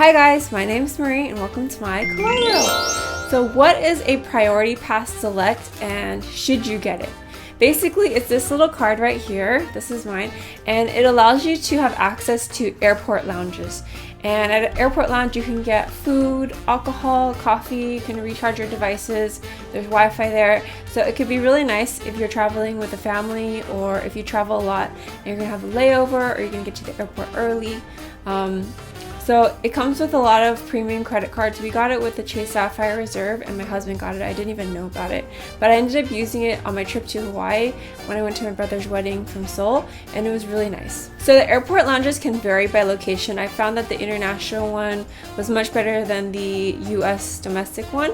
Hi guys, my name is Marie and welcome to my Kawaii world. So what is a priority pass select and should you get it? Basically, it's this little card right here, this is mine, and it allows you to have access to airport lounges. And at an airport lounge you can get food, alcohol, coffee, you can recharge your devices, there's Wi-Fi there. So it could be really nice if you're traveling with a family or if you travel a lot and you're gonna have a layover or you're gonna get to the airport early. So it comes with a lot of premium credit cards. We got it with the Chase Sapphire Reserve and my husband got it. I didn't even know about it, but I ended up using it on my trip to Hawaii when I went to my brother's wedding from Seoul, and it was really nice. So the airport lounges can vary by location. I found that the international one was much better than the US domestic one,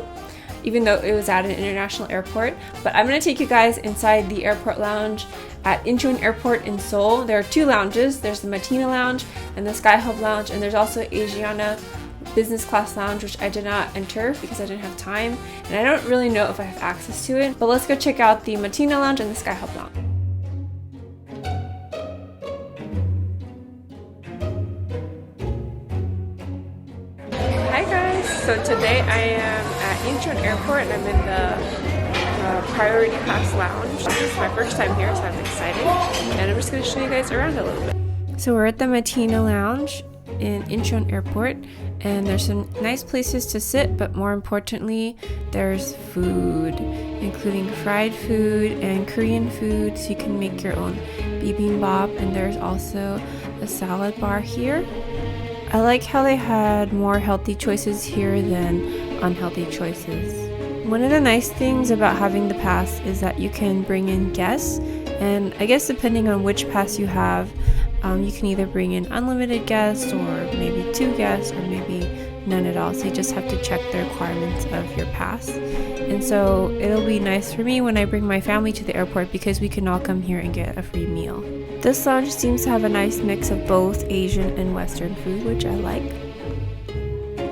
even though it was at an international airport. But I'm going to take you guys inside the airport lounge at Incheon Airport in Seoul. There are two lounges. There's the Mattina Lounge and the Skyhub Lounge, and there's also Incheon Business Class Lounge, which I did not enter because I didn't have time, and I don't really know if I have access to it. But let's go check out the Mattina Lounge and the Skyhub Lounge. Hi guys, so today I am at Incheon Airport and I'm in the Priority Pass Lounge. This is my first time here, so I'm excited, and I'm just going to show you guys around a little bit. So we're at the Mattina Lounge in Incheon Airport, and there's some nice places to sit, but more importantly there's food, including fried food and Korean food, so you can make your own bibimbap, and there's also a salad bar here. I like how they had more healthy choices here than unhealthy choices. One of the nice things about having the pass is that you can bring in guests, and I guess depending on which pass you have, you can either bring in unlimited guests or maybe 2 guests or maybe none at all, so you just have to check the requirements of your pass. And so it'll be nice for me when I bring my family to the airport because we can all come here and get a free meal. This lounge seems to have a nice mix of both Asian and Western food, which I like.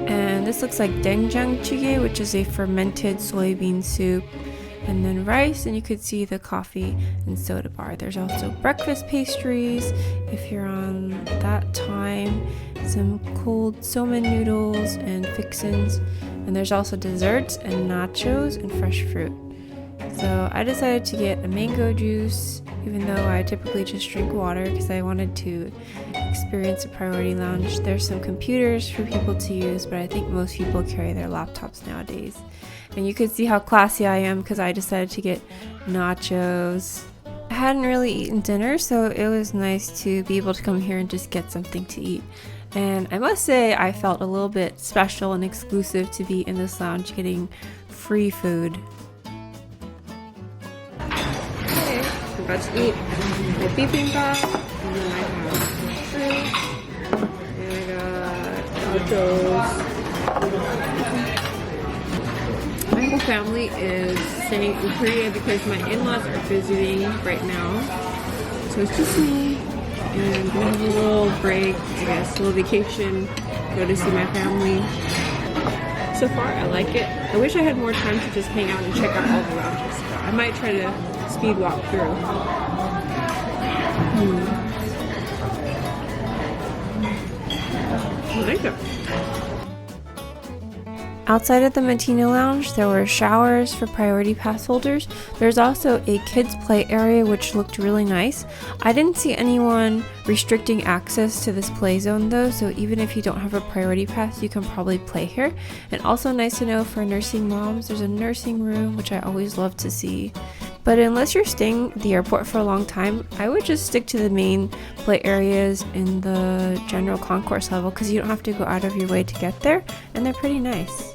And this looks like doenjang jjigae, which is a fermented soybean soup, and then rice, and you could see the coffee and soda bar. There's also breakfast pastries if you're on that time, some cold somen noodles and fixins, and there's also desserts and nachos and fresh fruit. So I decided to get a mango juice, even though I typically just drink water because I wanted to experience a priority lounge. There's some computers for people to use, but I think most people carry their laptops nowadays. And you could see how classy I am because I decided to get nachos. I hadn't really eaten dinner, so it was nice to be able to come here and just get something to eat. And I must say I felt a little bit special and exclusive to be in this lounge getting free food. Okay, I'm about to eat my bibimbap, and then I have fruit, and I got nachos. My whole family is staying in Korea because my in-laws are visiting right now. So it's just me, and I'm gonna have a little break, I guess, a little vacation, go to see my family. So far, I like it. I wish I had more time to just hang out and check out all the lounges. I might try to speed walk through. I like it. Outside of the Mattina Lounge, there were showers for priority pass holders. There's also a kids play area which looked really nice. I didn't see anyone restricting access to this play zone though, so even if you don't have a priority pass, you can probably play here. And also nice to know for nursing moms, there's a nursing room, which I always love to see. But unless you're staying at the airport for a long time, I would just stick to the main play areas in the general concourse level because you don't have to go out of your way to get there, and they're pretty nice.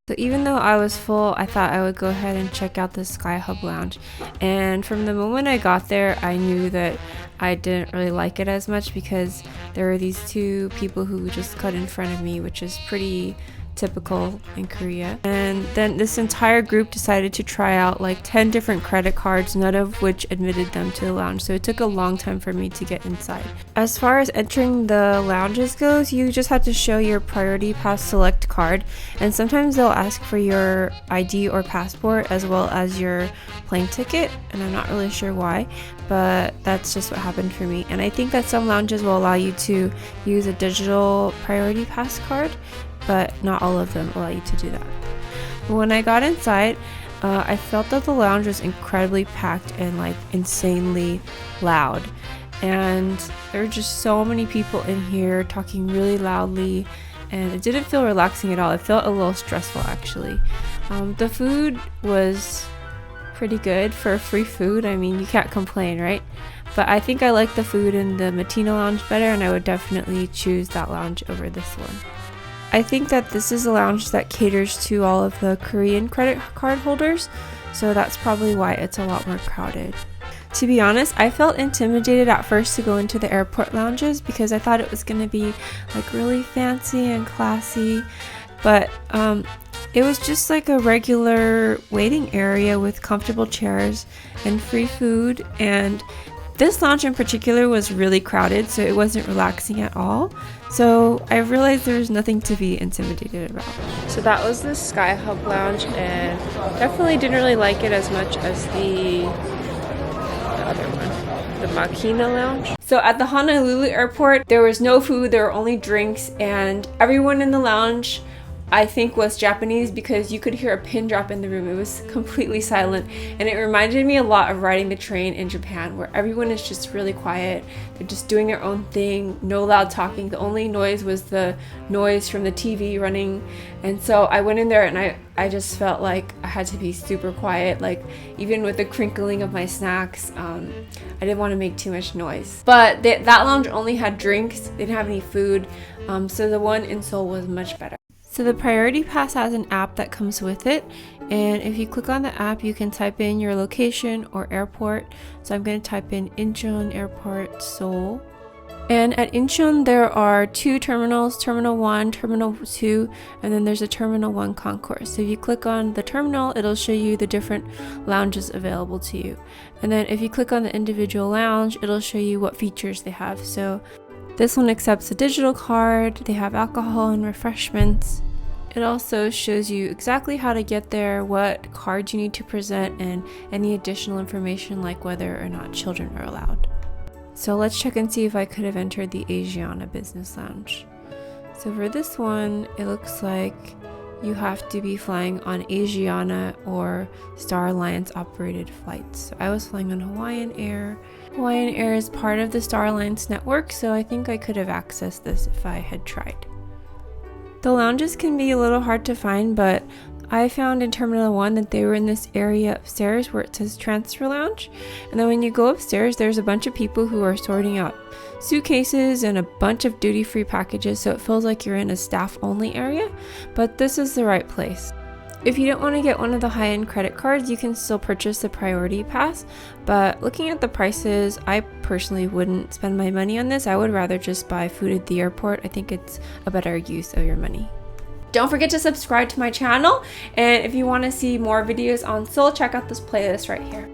So even though I was full, I thought I would go ahead and check out the Skyhub Lounge. And from the moment I got there, I knew that I didn't really like it as much because there were these 2 people who just cut in front of me, which is pretty typical in Korea. And then this entire group decided to try out like 10 different credit cards, none of which admitted them to the lounge. So it took a long time for me to get inside. As far as entering the lounges goes, you just have to show your Priority Pass Select card, and sometimes they'll ask for your ID or passport as well as your plane ticket, and I'm not really sure why, but that's just what happened for me. And I think that some lounges will allow you to use a digital Priority Pass card, but not all of them allow you to do that. When I got inside, I felt that the lounge was incredibly packed and like insanely loud, and there were just so many people in here talking really loudly, and it didn't feel relaxing at all. It felt a little stressful actually. The food was pretty good for free food. I mean, you can't complain, right? But I think I like the food in the Mattina Lounge better, and I would definitely choose that lounge over this one. I think that this is a lounge that caters to all of the Korean credit card holders, so that's probably why it's a lot more crowded. To be honest, I felt intimidated at first to go into the airport lounges because I thought it was going to be like really fancy and classy, but it was just like a regular waiting area with comfortable chairs and free food, and this lounge in particular was really crowded, so it wasn't relaxing at all. So I realized there was nothing to be intimidated about. So that was the Sky Hub Lounge, and definitely didn't really like it as much as the other one, the Mattina Lounge. So at the Honolulu airport, there was no food, there were only drinks, and everyone in the lounge I think was Japanese because you could hear a pin drop in the room. It was completely silent, and it reminded me a lot of riding the train in Japan, where everyone is just really quiet. They're just doing their own thing, no loud talking. The only noise was the noise from the TV running. And so I went in there and I just felt like I had to be super quiet, like even with the crinkling of my snacks. I didn't want to make too much noise. But that lounge only had drinks, they didn't have any food, so the one in Seoul was much better. So the Priority Pass has an app that comes with it, and if you click on the app, you can type in your location or airport. So I'm going to type in Incheon Airport, Seoul. And at Incheon, there are 2 terminals, Terminal 1, Terminal 2, and then there's a Terminal 1 concourse. So if you click on the terminal, it'll show you the different lounges available to you. And then if you click on the individual lounge, it'll show you what features they have. So this one accepts a digital card, they have alcohol and refreshments. It also shows you exactly how to get there, what cards you need to present, and any additional information like whether or not children are allowed. So let's check and see if I could have entered the Asiana Business Lounge. So for this one, it looks like you have to be flying on Asiana or Star Alliance operated flights. So I was flying on Hawaiian Air. Hawaiian Air is part of the Star Alliance network, so I think I could have accessed this if I had tried. The lounges can be a little hard to find, but I found in Terminal 1 that they were in this area upstairs where it says Transfer Lounge. And then when you go upstairs, there's a bunch of people who are sorting out suitcases and a bunch of duty-free packages, so it feels like you're in a staff-only area, but this is the right place. If you don't want to get one of the high-end credit cards, you can still purchase the Priority Pass, but looking at the prices, I personally wouldn't spend my money on this. I would rather just buy food at the airport. I think it's a better use of your money. Don't forget to subscribe to my channel, and if you want to see more videos on Seoul, check out this playlist right here.